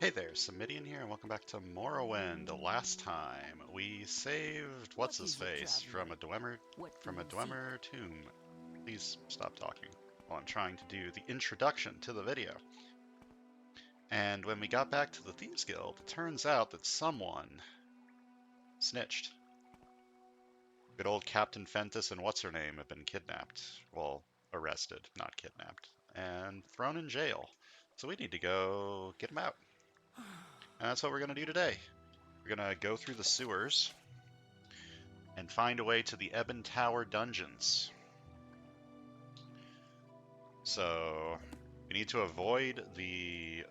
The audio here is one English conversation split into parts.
Hey there, Samitian here, and welcome back to Morrowind. Last time we saved what's What his is it, face traveler? What do from a you seek? Dwemer tomb. Please stop talking while I'm trying to do the introduction to the video. And when we got back to the Thieves Guild, it turns out that someone snitched. Good old Captain Fentis and what's her name have been kidnapped. Well, arrested, not kidnapped, and thrown in jail. So we need to go get them out. And that's what we're gonna do today. We're gonna go through the sewers and find a way to the Ebon Tower dungeons. So we need to avoid the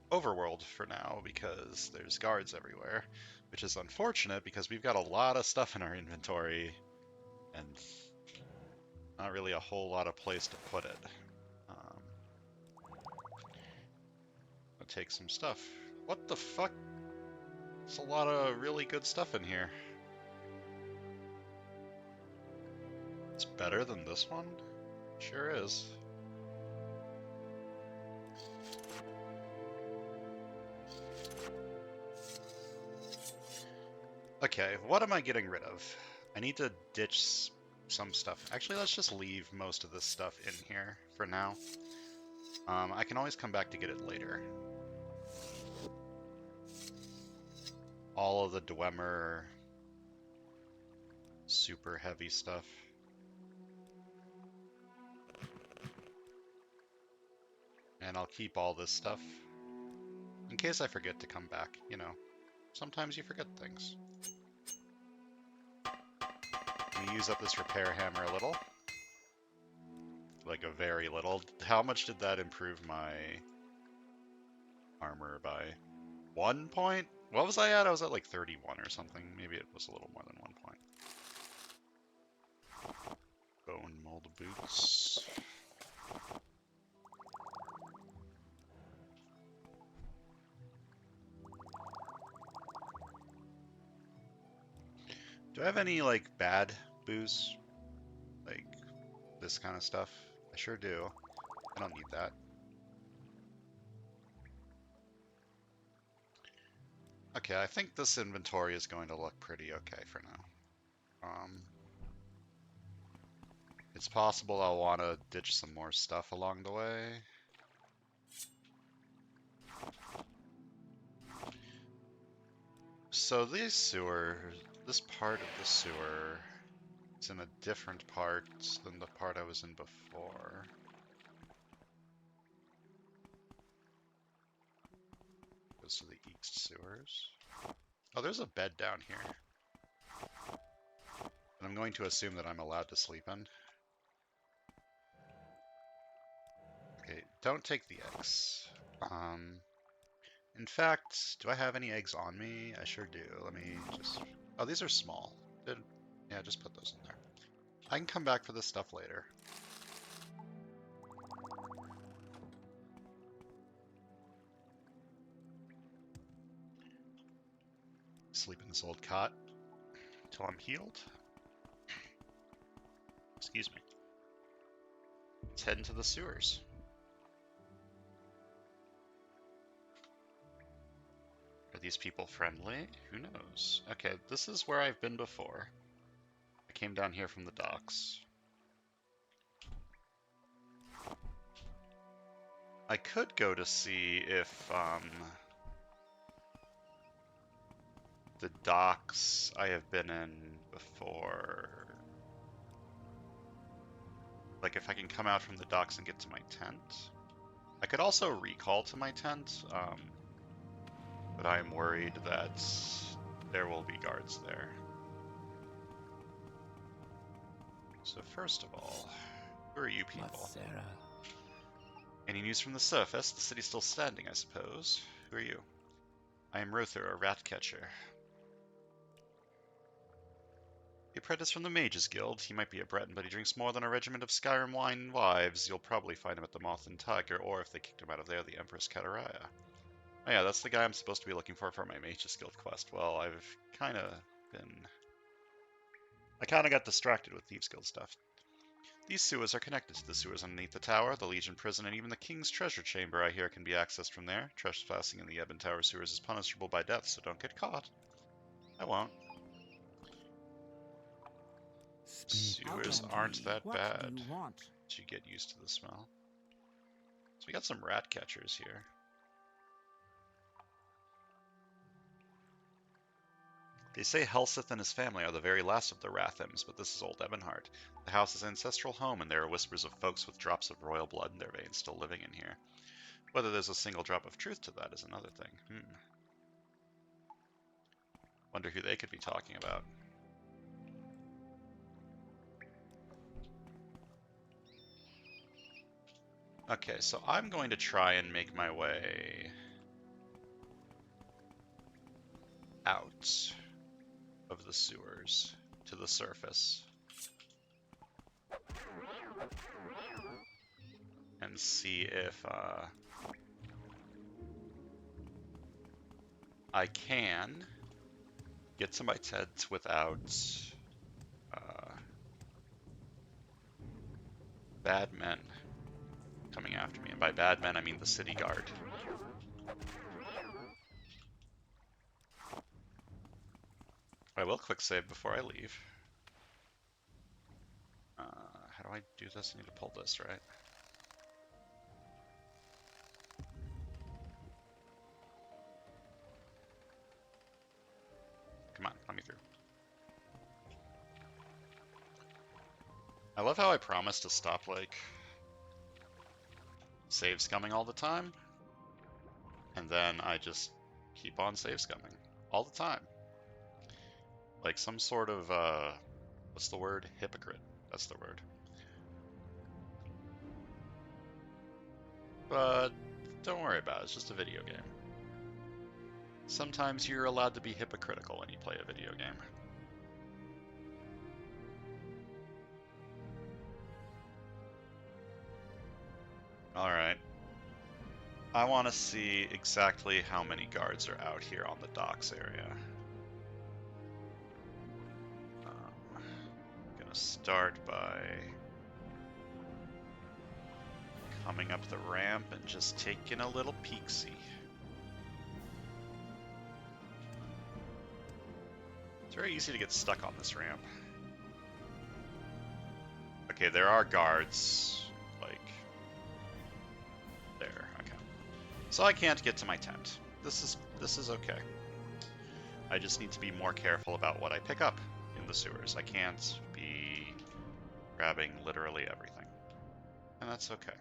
overworld for now because there's guards everywhere, which is unfortunate because we've got a lot of stuff in our inventory and not really a whole lot of place to put it. Um, I'll take some stuff. What the fuck? There's a lot of really good stuff in here. It's better than this one? Sure is. Okay, what am I getting rid of? I need to ditch some stuff. Actually, let's just leave most of this stuff in here for now. I can always come back to get it later. All of the Dwemer super heavy stuff. And I'll keep all this stuff in case I forget to come back. You know, sometimes you forget things. Let me use up this repair hammer a little. Like a very little. How much did that improve my armor by? 1 point? What was I at? I was at like 31 or something. Maybe it was a little more than 1 point. Bone mold boots. Do I have any like bad booze? Like this kind of stuff? I sure do. I don't need that. Okay, I think this inventory is going to look pretty okay for now. It's possible I'll want to ditch some more stuff along the way. So this part of the sewer is in a different part than the part I was in before. Goes to the east sewers. Oh, there's a bed down here. And I'm going to assume that I'm allowed to sleep in. Okay, don't take the eggs. In fact, do I have any eggs on me? I sure do. Let me just... Oh, these are small. Yeah, just put those in there. I can come back for this stuff later. Sleep in this old cot until I'm healed. Excuse me. Let's head into the sewers. Are these people friendly? Who knows? Okay, this is where I've been before. I came down here from the docks. I could go to see if the docks I have been in before, like if I can come out from the docks and get to my tent. I could also recall to my tent, but I'm worried that there will be guards there. So first of all, who are you people? Sarah? Any news from the surface? The city's still standing, I suppose. Who are you? I am Rother, a rat catcher. The apprentice from the Mages Guild. He might be a Breton, but he drinks more than a regiment of Skyrim wine and wives. You'll probably find him at the Moth and Tiger, or if they kicked him out of there, the Empress Kataraya. Oh yeah, that's the guy I'm supposed to be looking for my Mages Guild quest. Well, I kinda got distracted with Thieves Guild stuff. These sewers are connected to the sewers underneath the tower, the Legion prison, and even the King's treasure chamber, I hear, can be accessed from there. Trespassing in the Ebon Tower sewers is punishable by death, so don't get caught. I won't. Sewers aren't that bad. You get used to the smell. So we got some rat catchers here. They say Helseth and his family are the very last of the Rathims, but this is old Ebonheart. The house's ancestral home, and there are whispers of folks with drops of royal blood in their veins still living in here. Whether there's a single drop of truth to that is another thing. Wonder who they could be talking about. Okay, so I'm going to try and make my way out of the sewers to the surface and see if I can get to my tent without bad men coming after me. And by bad men, I mean the city guard. I will quick save before I leave. How do I do this? I need to pull this, right? Come on, let me through. I love how I promise to stop, like, save scumming all the time, and then I just keep on save scumming all the time. Like some sort of, what's the word? Hypocrite. That's the word. But don't worry about it, it's just a video game. Sometimes you're allowed to be hypocritical when you play a video game. Alright. I want to see exactly how many guards are out here on the docks area. I'm gonna start by coming up the ramp and just taking a little peek-see. It's very easy to get stuck on this ramp. Okay, there are guards, like, there, okay. So I can't get to my tent. This is okay. I just need to be more careful about what I pick up in the sewers. I can't be grabbing literally everything. And that's okay.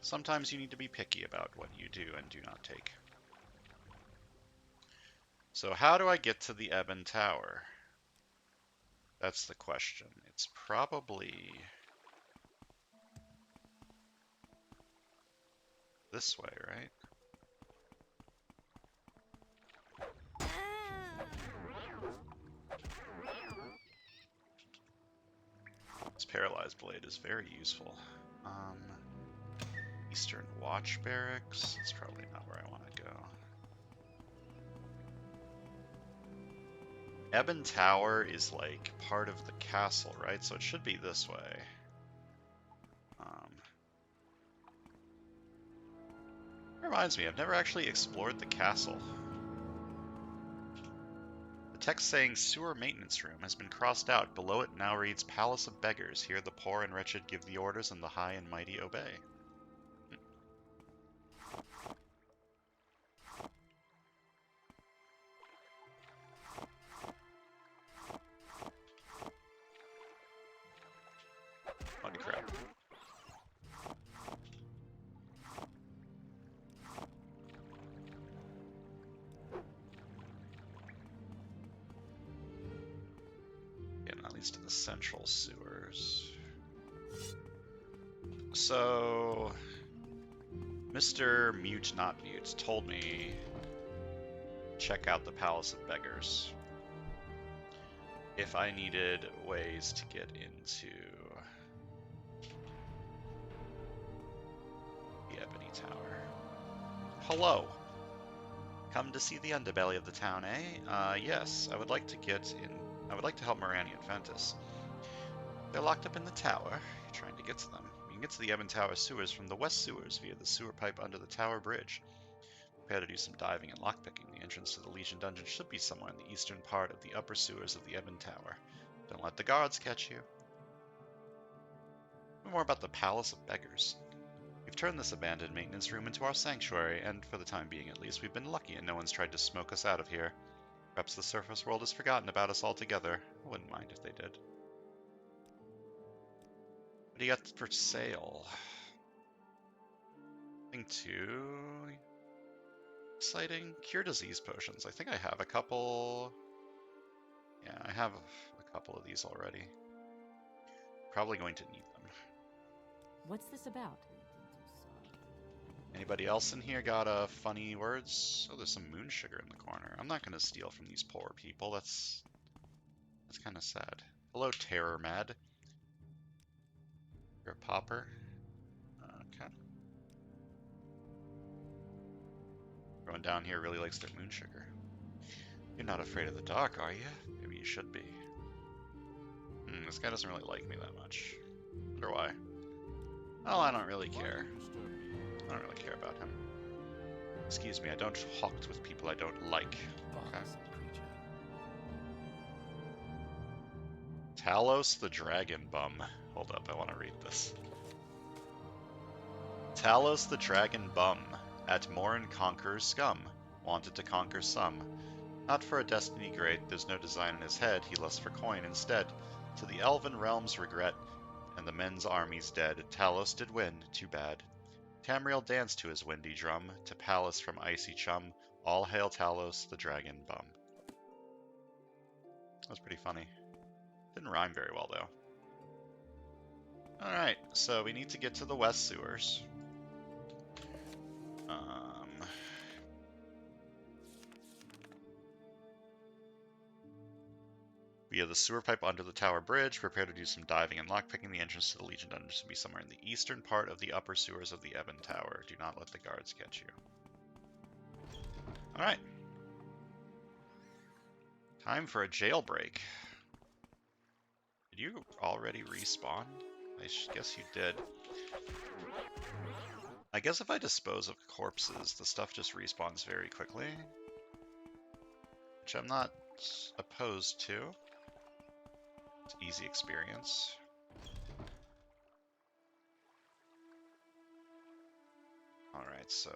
Sometimes you need to be picky about what you do and do not take. So how do I get to the Ebon Tower? That's the question. It's probably this way, right? This paralyzed blade is very useful. Eastern Watch Barracks. That's probably not where I want to go. Ebon Tower is like part of the castle, right? So it should be this way. Reminds me, I've never actually explored the castle. The text saying sewer maintenance room has been crossed out. Below it now reads Palace of Beggars. Here the poor and wretched give the orders and the high and mighty obey. Holy crap. And that leads to the central sewers. So, Mr. Mute Not Mute told me check out the Palace of Beggars if I needed ways to get into the Ebony Tower. Hello. Come to see the underbelly of the town, eh? Yes, I would like to get in. I would like to help Morani and Ventus. They're locked up in the tower. You're trying to get to them. You can get to the Ebon Tower sewers from the west sewers via the sewer pipe under the tower bridge. Prepare to do some diving and lockpicking. The entrance to the Legion dungeon should be somewhere in the eastern part of the upper sewers of the Ebon Tower. Don't let the guards catch you. More about the Palace of Beggars. We've turned this abandoned maintenance room into our sanctuary, and for the time being at least, we've been lucky and no one's tried to smoke us out of here. Perhaps the surface world has forgotten about us altogether. I wouldn't mind if they did. What do you got for sale? Nothing too exciting. Cure disease potions. I think I have a couple. Yeah, I have a couple of these already. Probably going to need them. What's this about? Anybody else in here got funny words? Oh, there's some moon sugar in the corner. I'm not going to steal from these poor people. That's kind of sad. Hello, Terror Mad. You're a pauper. Okay. Everyone down here really likes their moon sugar. You're not afraid of the dark, are you? Maybe you should be. This guy doesn't really like me that much. Wonder why. Well, I don't really care. I don't really care about him. Excuse me, I don't hoct with people I don't like. Okay. Talos the Dragon Bum. Hold up, I want to read this. Talos the Dragon Bum. At Morin conquers scum. Wanted to conquer some. Not for a destiny great, there's no design in his head, he lusts for coin instead. To the elven realm's regret, and the men's armies dead, Talos did win, too bad. Tamriel danced to his windy drum, to Pallas from icy chum, all hail Talos, the dragon bum. That was pretty funny. Didn't rhyme very well, though. Alright, so we need to get to the west sewers. Via the sewer pipe under the tower bridge, prepare to do some diving and lockpicking. The entrance to the Legion dungeon should be somewhere in the eastern part of the upper sewers of the Ebon Tower. Do not let the guards catch you. Alright. Time for a jailbreak. Did you already respawn? I guess you did. I guess if I dispose of corpses, the stuff just respawns very quickly. Which I'm not opposed to. It's easy experience. Alright, so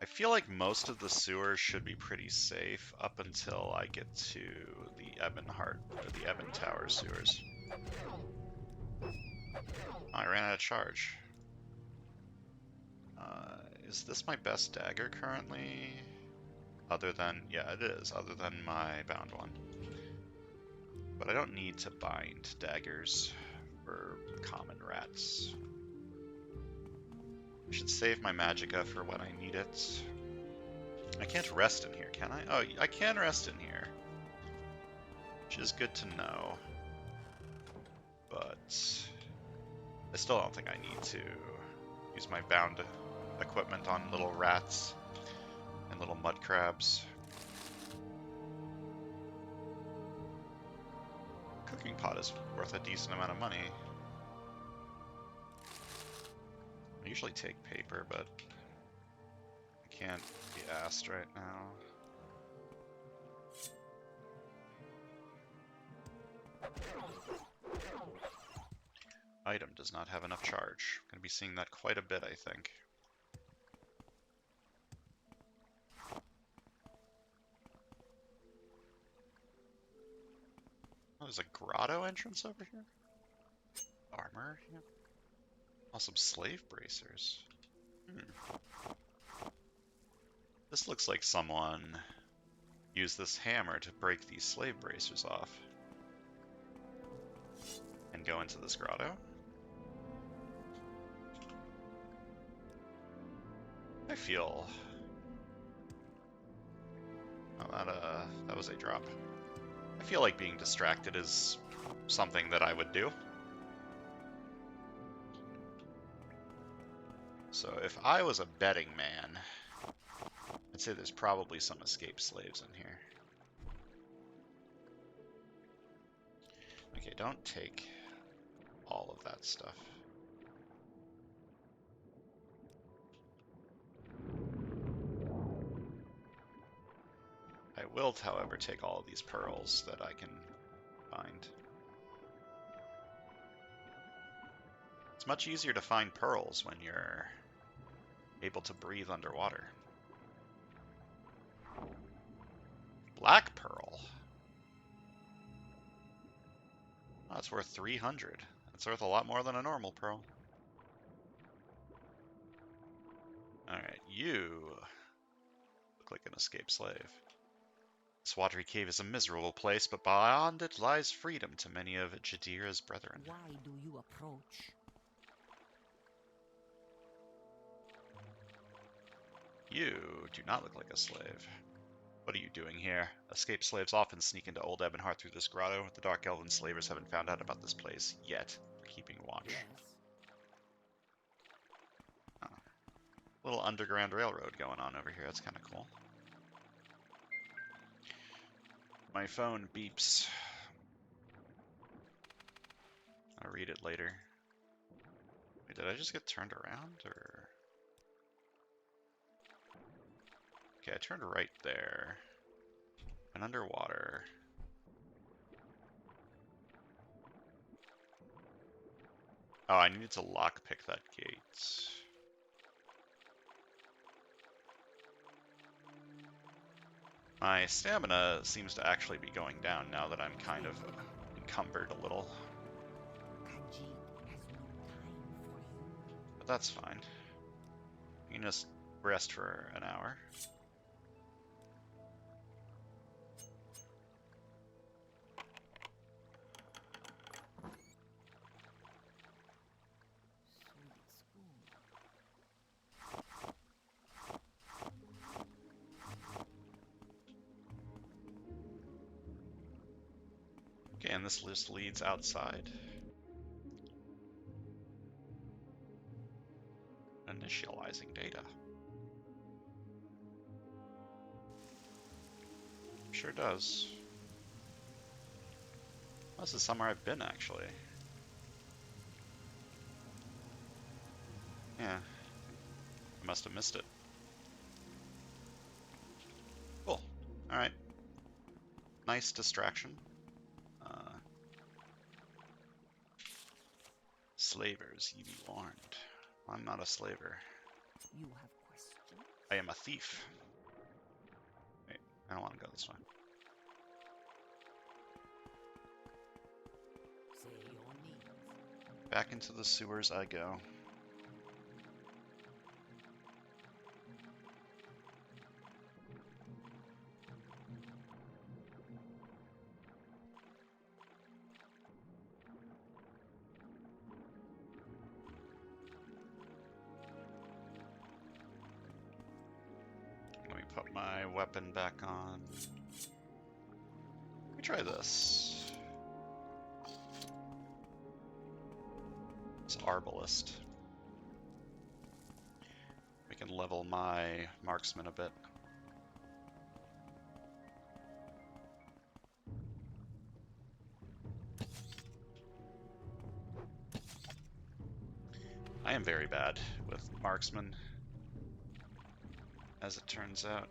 I feel like most of the sewers should be pretty safe up until I get to the Ebon Heart, or the Ebon Tower sewers. Oh, I ran out of charge. Is this my best dagger currently? Other than, yeah, it is, other than my bound one. But I don't need to bind daggers for common rats. I should save my magicka for when I need it. I can't rest in here, can I? Oh, I can rest in here. Which is good to know. But I still don't think I need to use my bound equipment on little rats and little mud crabs. Cooking pot is worth a decent amount of money. I usually take paper, but I can't be asked right now. Item does not have enough charge. I'm going to be seeing that quite a bit, I think. Oh, there's a grotto entrance over here? Armor? Yeah. Oh, some slave bracers. This looks like someone used this hammer to break these slave bracers off. And go into this grotto. I feel... Oh, that was a drop. I feel like being distracted is something that I would do. So if I was a betting man, I'd say there's probably some escaped slaves in here. Okay, don't take all of that stuff. I will, however, take all of these pearls that I can find. It's much easier to find pearls when you're able to breathe underwater. Black pearl. Oh, that's worth 300. That's worth a lot more than a normal pearl. Alright, you look like an escaped slave. This watery cave is a miserable place, but beyond it lies freedom to many of Jadira's brethren. Why do you approach? You do not look like a slave. What are you doing here? Escaped slaves often sneak into Old Ebonheart through this grotto. The Dark Elven slavers haven't found out about this place yet. They're keeping watch. Yes. Oh. Little underground railroad going on over here. That's kind of cool. My phone beeps. I'll read it later. Wait, did I just get turned around, or...? Okay, I turned right there. And underwater. Oh, I needed to lockpick that gate. My stamina seems to actually be going down now that I'm kind of encumbered a little. But that's fine. You can just rest for an hour. Okay, and this just leads outside. Initializing data. Sure does. This is somewhere I've been, actually. Yeah. I must have missed it. Cool. Alright. Nice distraction. Slavers, ye be warned. I'm not a slaver. You have questions? I am a thief. Wait, I don't want to go this way. Say your needs. Back into the sewers I go. Let me put my weapon back on. Let me try this. It's Arbalist. We can level my marksman a bit. I am very bad with marksman, as it turns out.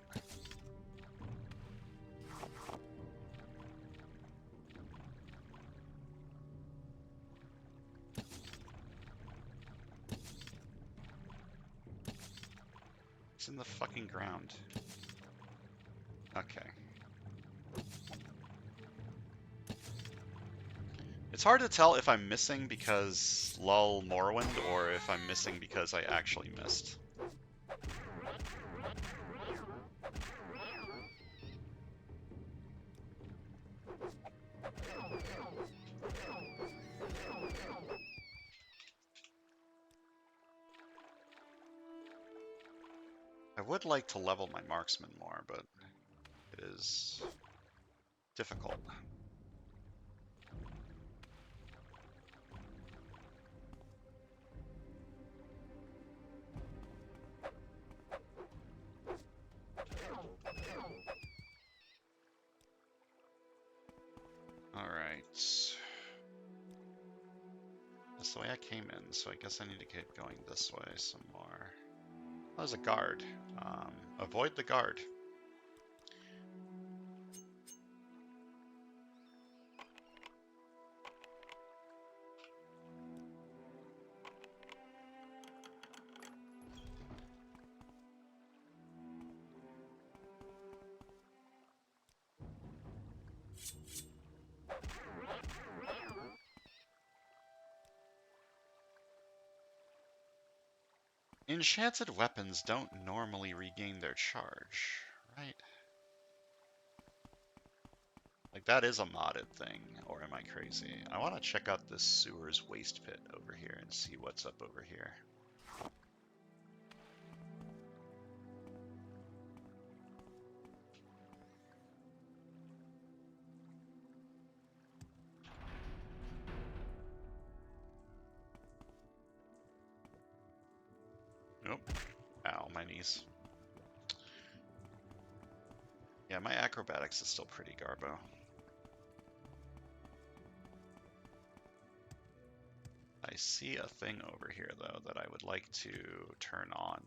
It's in the fucking ground. Okay. It's hard to tell if I'm missing because lol Morrowind or if I'm missing because I actually missed. I would like to level my marksman more, but it is difficult. Alright. that's the way I came in, so I guess I need to keep going this way some more. Oh, there's a guard. Avoid the guard. Enchanted weapons don't normally regain their charge, right? Like, that is a modded thing, or am I crazy? I want to check out this sewer's waste pit over here and see what's up over here. Nope. Ow, my knees. Yeah, my acrobatics is still pretty garbo. I see a thing over here, though, that I would like to turn on.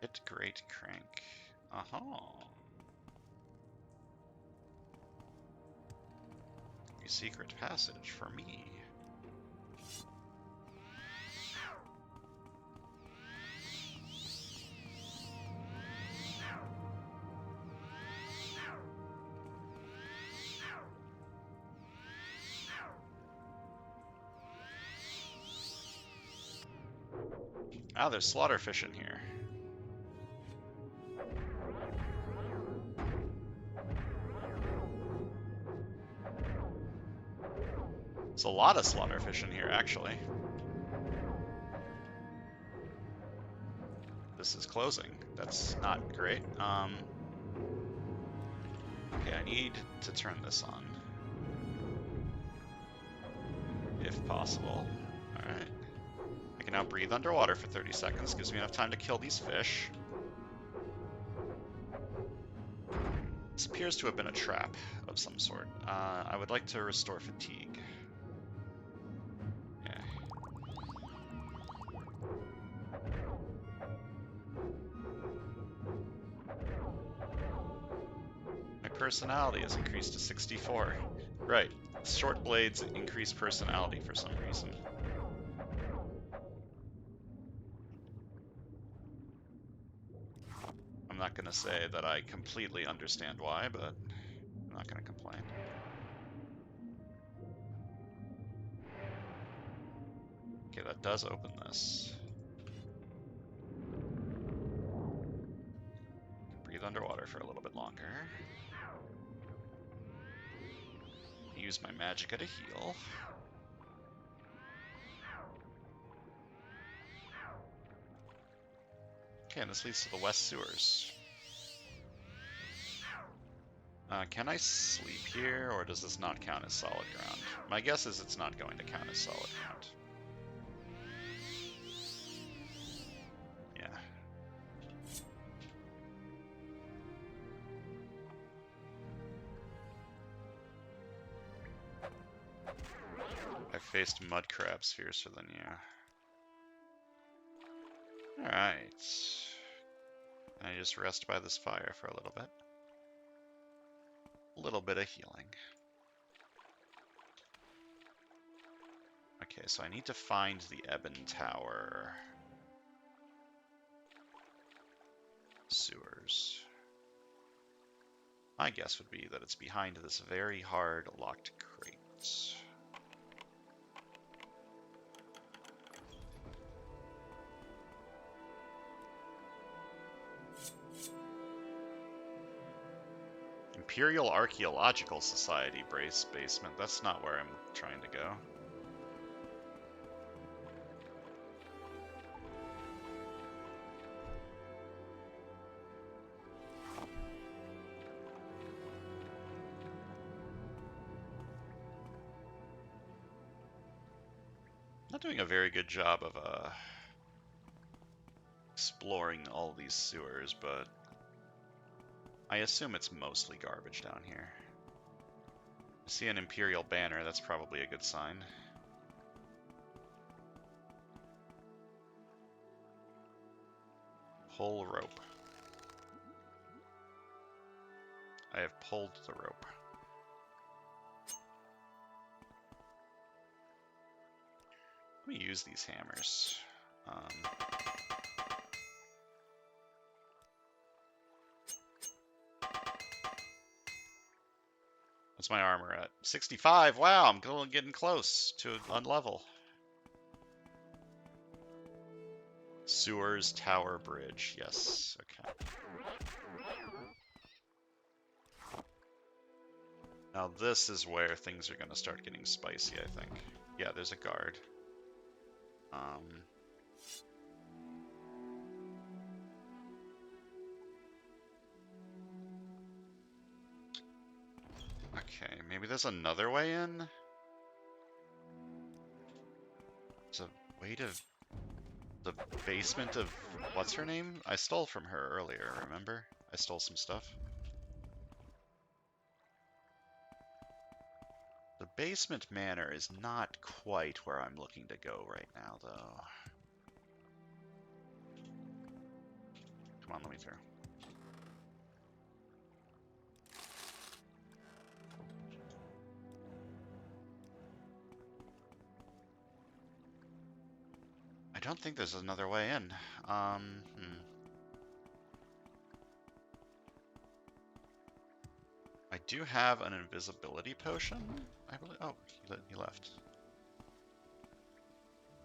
Hit Great Crank. Uh-huh. A secret passage for me. Ah, there's slaughterfish in here. There's a lot of slaughterfish in here, actually. This is closing. That's not great. Okay, I need to turn this on. If possible. Alright. I can now breathe underwater for 30 seconds. Gives me enough time to kill these fish. This appears to have been a trap of some sort. I would like to restore fatigue. Yeah. My personality has increased to 64. Right. Short blades increase personality for some reason. I'm not going to say that I completely understand why, but I'm not going to complain. Okay, that does open this. Breathe underwater for a little bit longer. Use my magic at a heal. Okay, and this leads to the west sewers. Can I sleep here, or does this not count as solid ground? My guess is it's not going to count as solid ground. Yeah. I faced mud crabs fiercer than you. Alright. Can I just rest by this fire for a little bit? A little bit of healing. Okay, so I need to find the Ebon Tower sewers. My guess would be that it's behind this very hard locked crate. Imperial Archaeological Society basement. That's not where I'm trying to go. Not doing a very good job of exploring all these sewers, but I assume it's mostly garbage down here. I see an Imperial banner, that's probably a good sign. Pull rope. I have pulled the rope. Let me use these hammers. What's my armor at? 65! Wow, I'm getting close to unlevel. Sewers, tower, bridge. Yes, okay. Now this is where things are going to start getting spicy, I think. Yeah, there's a guard. Okay, maybe there's another way in? There's a way to... the basement of... what's her name? I stole from her earlier, remember? I stole some stuff. The basement manor is not quite where I'm looking to go right now, though. Come on, let me through. I don't think there's another way in. I do have an invisibility potion, I believe. Oh, he left.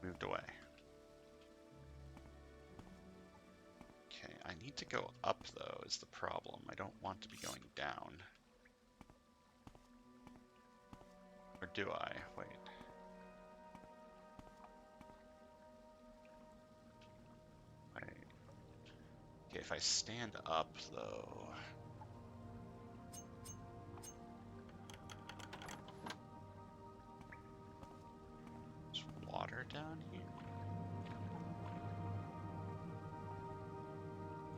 Moved away. Okay, I need to go up, though, is the problem. I don't want to be going down. Or do I? Wait. Okay, if I stand up, though... There's water down here?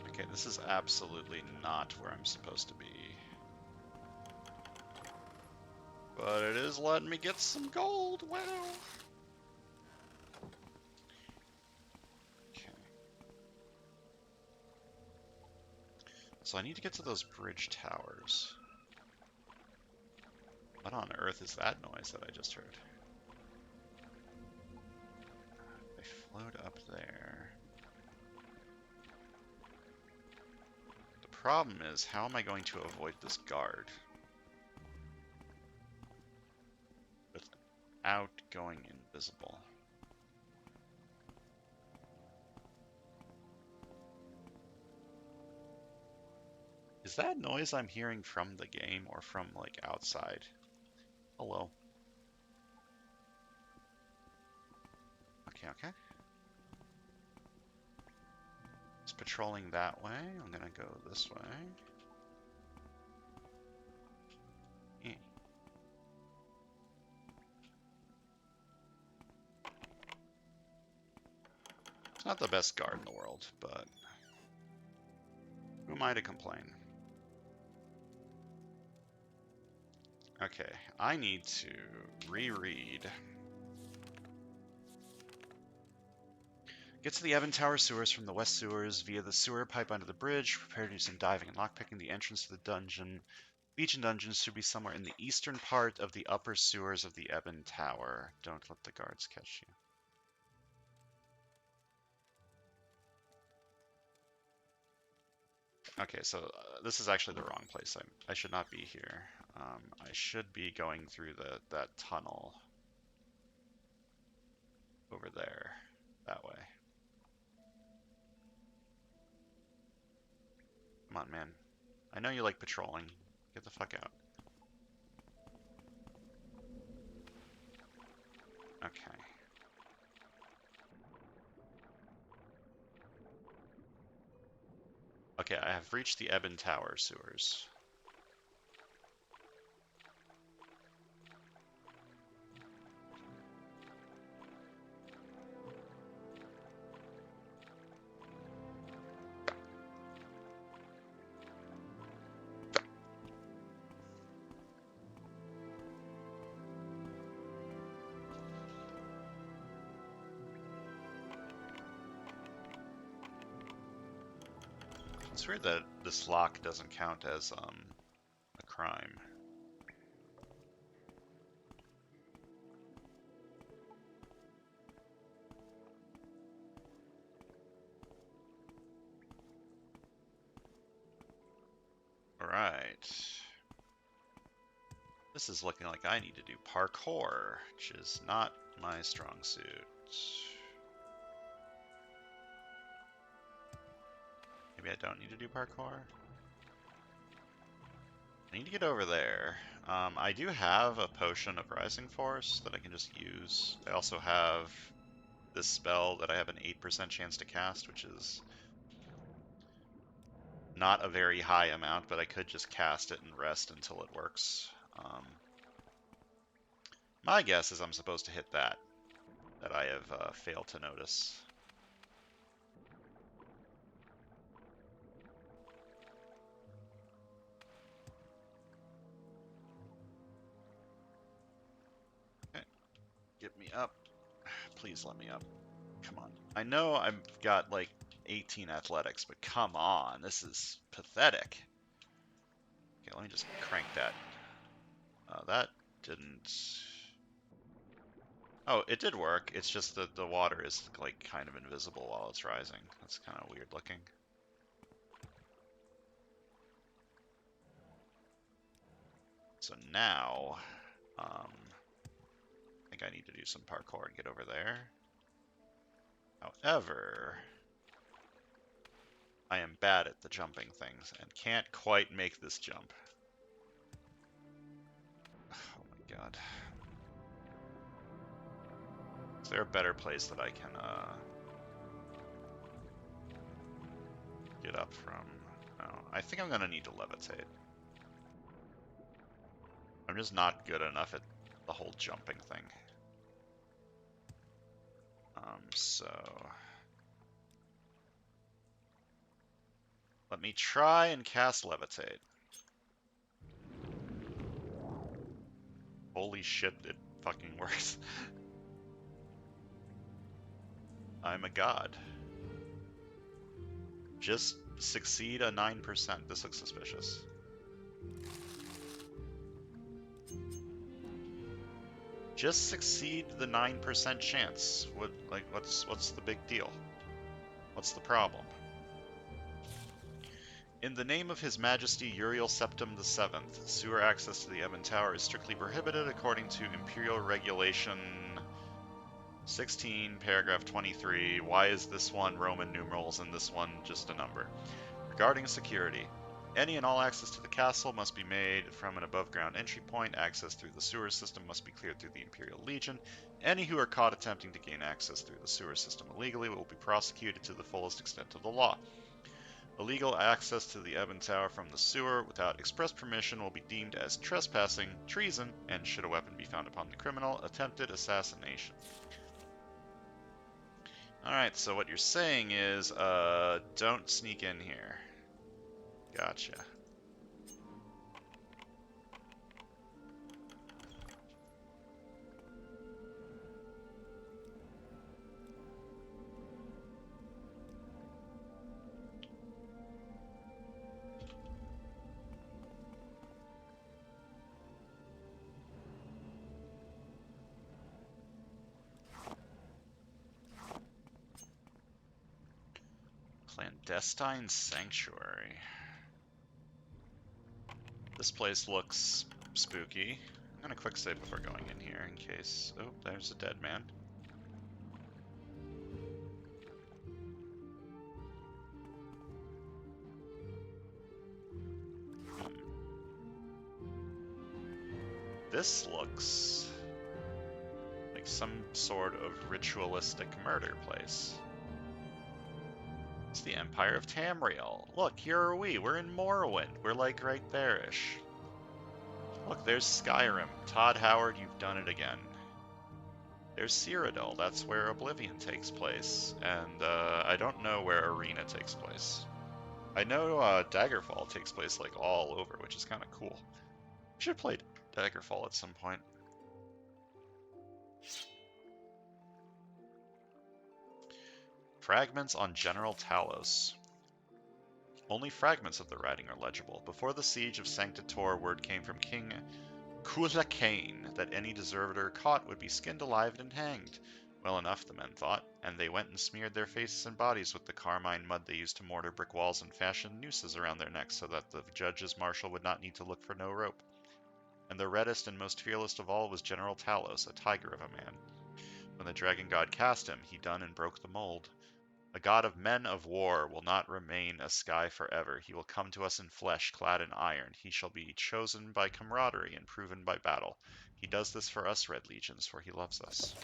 Okay, this is absolutely not where I'm supposed to be. But it is letting me get some gold, wow! Okay. So I need to get to those bridge towers. What on earth is that noise that I just heard? They float up there. The problem is, how am I going to avoid this guard without going invisible? Is that noise I'm hearing from the game or from, like, outside? Hello. Okay. It's patrolling that way. I'm gonna go this way. It's not the best guard in the world, but who am I to complain? Okay, I need to reread. Get to the Evan Tower sewers from the west sewers via the sewer pipe under the bridge. Prepare to do some diving and lockpicking. The entrance to the dungeon. Beach and dungeons should be somewhere in the eastern part of the upper sewers of the Evan Tower. Don't let the guards catch you. Okay, so this is actually the wrong place. I should not be here. I should be going through that tunnel over there, that way. Come on, man. I know you like patrolling. Get the fuck out. Okay. Okay, I have reached the Ebon Tower sewers. It's weird that this lock doesn't count as a crime. Alright. This is looking like I need to do parkour, which is not my strong suit. Maybe I don't need to do parkour? I need to get over there. I do have a potion of Rising Force that I can just use. I also have this spell that I have an 8% chance to cast, which is not a very high amount, but I could just cast it and rest until it works. My guess is I'm supposed to hit that I have failed to notice. Okay, get me up. Please let me up. Come on. I know I've got like 18 athletics, but come on, this is pathetic. Okay, let me just crank that. That didn't... Oh, it did work. It's just that the water is like kind of invisible while it's rising. That's kind of weird looking. So now, I think I need to do some parkour and get over there. However, I am bad at the jumping things and can't quite make this jump. Oh my god. Is there a better place that I can get up from? No, I think I'm gonna need to levitate. I'm just not good enough at the whole jumping thing. So let me try and cast levitate. Holy shit, it fucking works. I'm a god. Just succeed a 9%. This looks suspicious. Just succeed the 9% chance. What's the big deal? What's the problem? In the name of His Majesty Uriel Septim VII, sewer access to the Ebon Tower is strictly prohibited according to Imperial Regulation 16, paragraph 23. Why is this one Roman numerals and this one just a number? Regarding security, any and all access to the castle must be made from an above-ground entry point. Access through the sewer system must be cleared through the Imperial Legion. Any who are caught attempting to gain access through the sewer system illegally will be prosecuted to the fullest extent of the law. Illegal access to the Ebon Tower from the sewer without express permission will be deemed as trespassing, treason, and should a weapon be found upon the criminal, attempted assassination. Alright, so what you're saying is, don't sneak in here. Gotcha. Clandestine Sanctuary. This place looks spooky. I'm gonna quick save before going in here in case... Oh, there's a dead man. This looks like some sort of ritualistic murder place. It's the Empire of Tamriel. Look, here are we. We're in Morrowind. We're like right there-ish. Look, there's Skyrim. Todd Howard, you've done it again. There's Cyrodiil. That's where Oblivion takes place. And I don't know where Arena takes place. I know Daggerfall takes place like all over, which is kind of cool. We should play Daggerfall at some point. Fragments on General Talos. Only fragments of the writing are legible. Before the siege of Sancta Tor, word came from King Kulakane that any deserter caught would be skinned alive and hanged. Well enough, the men thought, and they went and smeared their faces and bodies with the carmine mud they used to mortar brick walls and fashioned nooses around their necks so that the judge's marshal would not need to look for no rope. And the reddest and most fearless of all was General Talos, a tiger of a man. When the dragon god cast him, he done and broke the mold. A god of men of war will not remain a sky forever. He will come to us in flesh, clad in iron. He shall be chosen by camaraderie and proven by battle. He does this for us, Red Legions, for he loves us.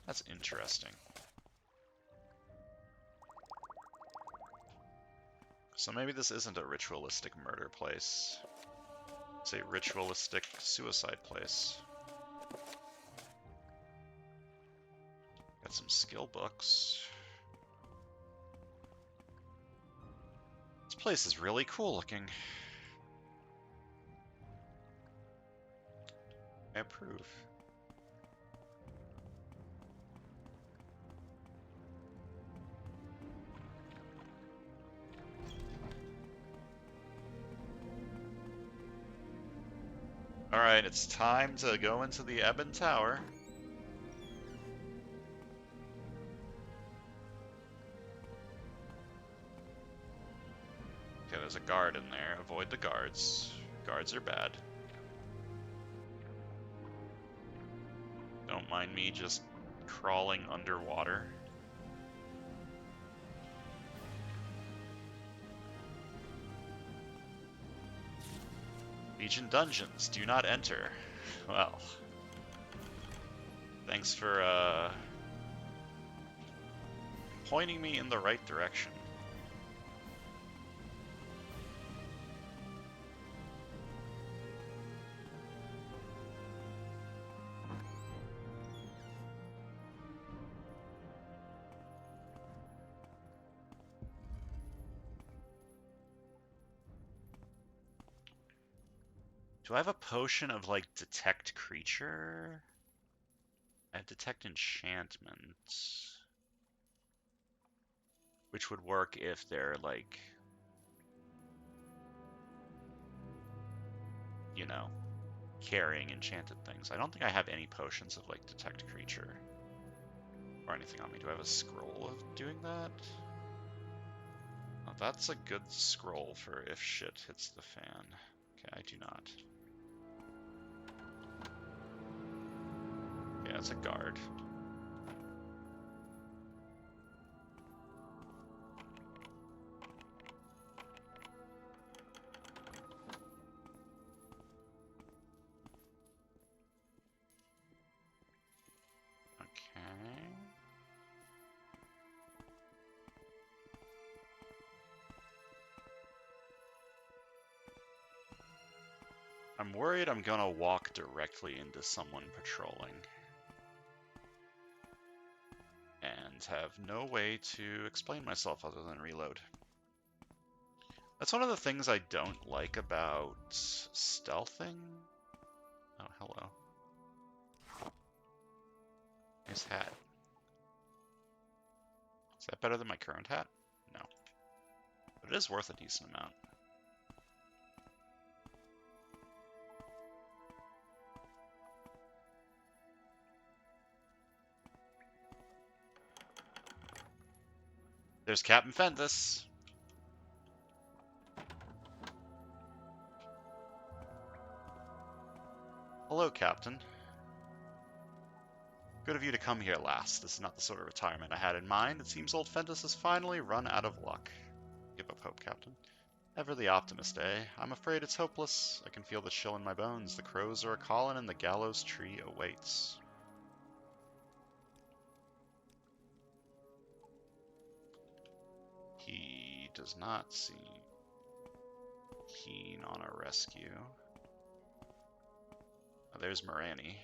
That's interesting. So maybe this isn't a ritualistic murder place. It's a ritualistic suicide place. Got some skill books. This place is really cool looking. I approve. Alright, it's time to go into the Ebon Tower. Okay, there's a guard in there. Avoid the guards. Guards are bad. Don't mind me just crawling underwater. Legion dungeons, do not enter. Well, thanks for pointing me in the right direction. Do I have a potion of, like, detect creature? I have detect enchantment. Which would work if they're, like, you know, carrying enchanted things. I don't think I have any potions of, like, detect creature or anything on me. Do I have a scroll of doing that? Oh, that's a good scroll for if shit hits the fan. Okay, I do not. Yeah, it's a guard. Okay. I'm worried I'm gonna walk directly into someone patrolling. And have no way to explain myself other than reload. That's one of the things I don't like about stealthing. Oh, hello. Nice hat. Is that better than my current hat? No. But it is worth a decent amount. There's Captain Fentis. Hello, Captain. Good of you to come here last. This is not the sort of retirement I had in mind. It seems old Fentis has finally run out of luck. Give up hope, Captain. Ever the optimist, eh? I'm afraid it's hopeless. I can feel the chill in my bones. The crows are a-callin' and the gallows tree awaits. He does not seem keen on a rescue. Oh, there's Morani.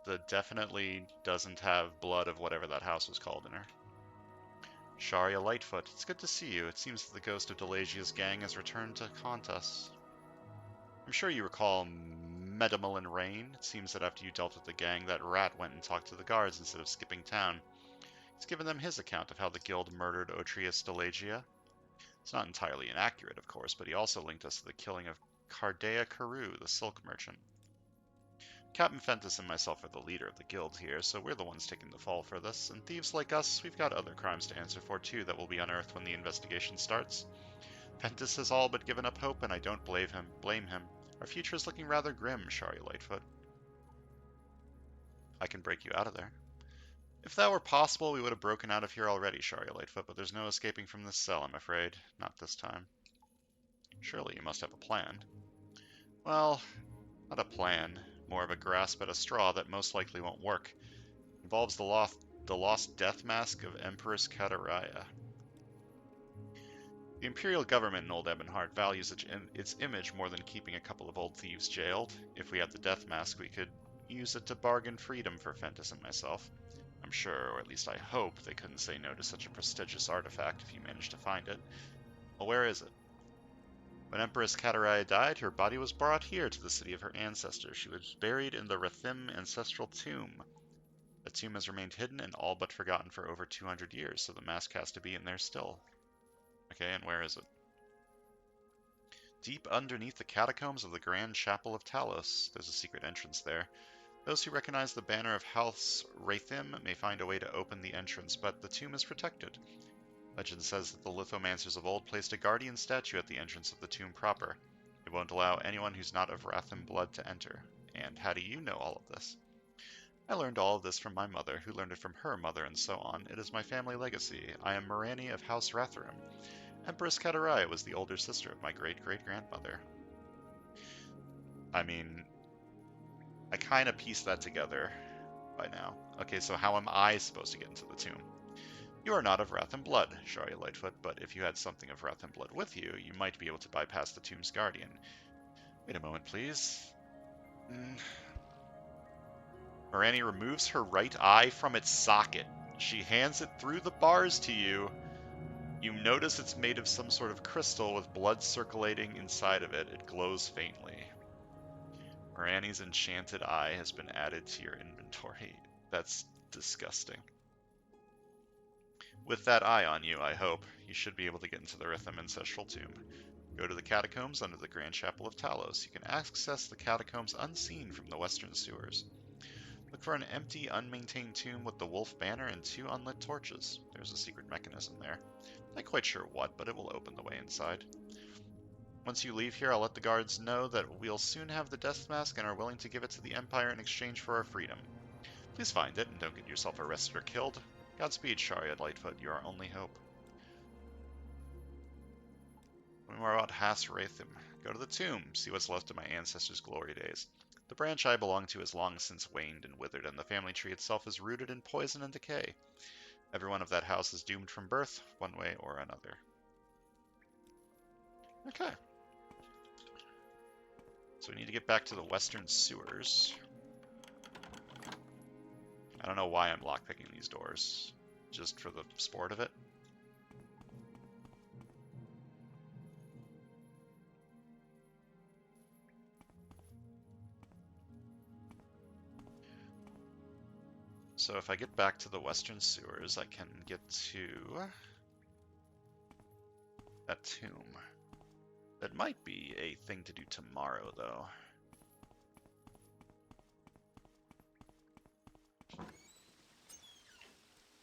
That definitely doesn't have blood of whatever that house was called in her. Sharia Lightfoot, it's good to see you. It seems that the ghost of Delagia's gang has returned to haunt us. I'm sure you recall Medemalin Rain. It seems that after you dealt with the gang, that rat went and talked to the guards instead of skipping town. He's given them his account of how the guild murdered Otrius Delagia. It's not entirely inaccurate, of course, but he also linked us to the killing of Cardea Carew, the silk merchant. Captain Fentis and myself are the leader of the guild here, so we're the ones taking the fall for this, and thieves like us, we've got other crimes to answer for too that will be unearthed when the investigation starts. Fentis has all but given up hope, and I don't blame him. Our future is looking rather grim, Shari Lightfoot. I can break you out of there. If that were possible, we would have broken out of here already, Shari Lightfoot, but there's no escaping from this cell, I'm afraid. Not this time. Surely you must have a plan. Well, not a plan. More of a grasp at a straw that most likely won't work. Involves the lost death mask of Empress Kataraya. The Imperial government in Old Ebonheart values its image more than keeping a couple of old thieves jailed. If we had the death mask, we could use it to bargain freedom for Fentis and myself. I'm sure, or at least I hope, they couldn't say no to such a prestigious artifact if you managed to find it. Well, where is it? When Empress Kataraya died, her body was brought here to the city of her ancestors. She was buried in the Rathim ancestral tomb. The tomb has remained hidden and all but forgotten for over 200 years, so the mask has to be in there still. Okay, and where is it? Deep underneath the catacombs of the Grand Chapel of Talos. There's a secret entrance there. Those who recognize the banner of House Rathim may find a way to open the entrance, but the tomb is protected. Legend says that the lithomancers of old placed a guardian statue at the entrance of the tomb proper. It won't allow anyone who's not of Rathim blood to enter. And how do you know all of this? I learned all of this from my mother, who learned it from her mother, and so on. It is my family legacy. I am Morani of House Ratharim. Empress Kataraya was the older sister of my great-great-grandmother. I mean, I kind of pieced that together by now. Okay, so how am I supposed to get into the tomb? You are not of Rathim blood, Shari Lightfoot, but if you had something of Rathim blood with you, you might be able to bypass the tomb's guardian. Wait a moment, please. Morani removes her right eye from its socket. She hands it through the bars to you. You notice it's made of some sort of crystal with blood circulating inside of it. It glows faintly. Morani's enchanted eye has been added to your inventory. That's disgusting. With that eye on you, I hope, you should be able to get into the Rathim ancestral tomb. Go to the catacombs under the Grand Chapel of Talos. You can access the catacombs unseen from the western sewers. Look for an empty, unmaintained tomb with the wolf banner and 2 unlit torches. There's a secret mechanism there. Not quite sure what, but it will open the way inside. Once you leave here, I'll let the guards know that we'll soon have the death mask and are willing to give it to the Empire in exchange for our freedom. Please find it and don't get yourself arrested or killed. Godspeed, Shari Lightfoot, you're our only hope. When we're about Has Rathim, go to the tomb, see what's left of my ancestors' glory days. The branch I belong to has long since waned and withered, and the family tree itself is rooted in poison and decay. Everyone of that house is doomed from birth, one way or another. Okay. So we need to get back to the western sewers. I don't know why I'm lockpicking these doors. Just for the sport of it. So if I get back to the western sewers, I can get to that tomb. That might be a thing to do tomorrow, though. I'm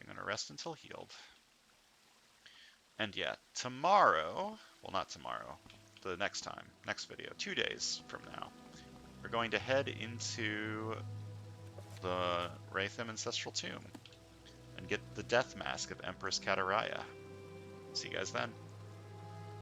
gonna rest until healed. And yeah, tomorrow, well not tomorrow, the next time, next video, 2 days from now, we're going to head into the Rathim Ancestral Tomb and get the death mask of Empress Kataraya. See you guys then.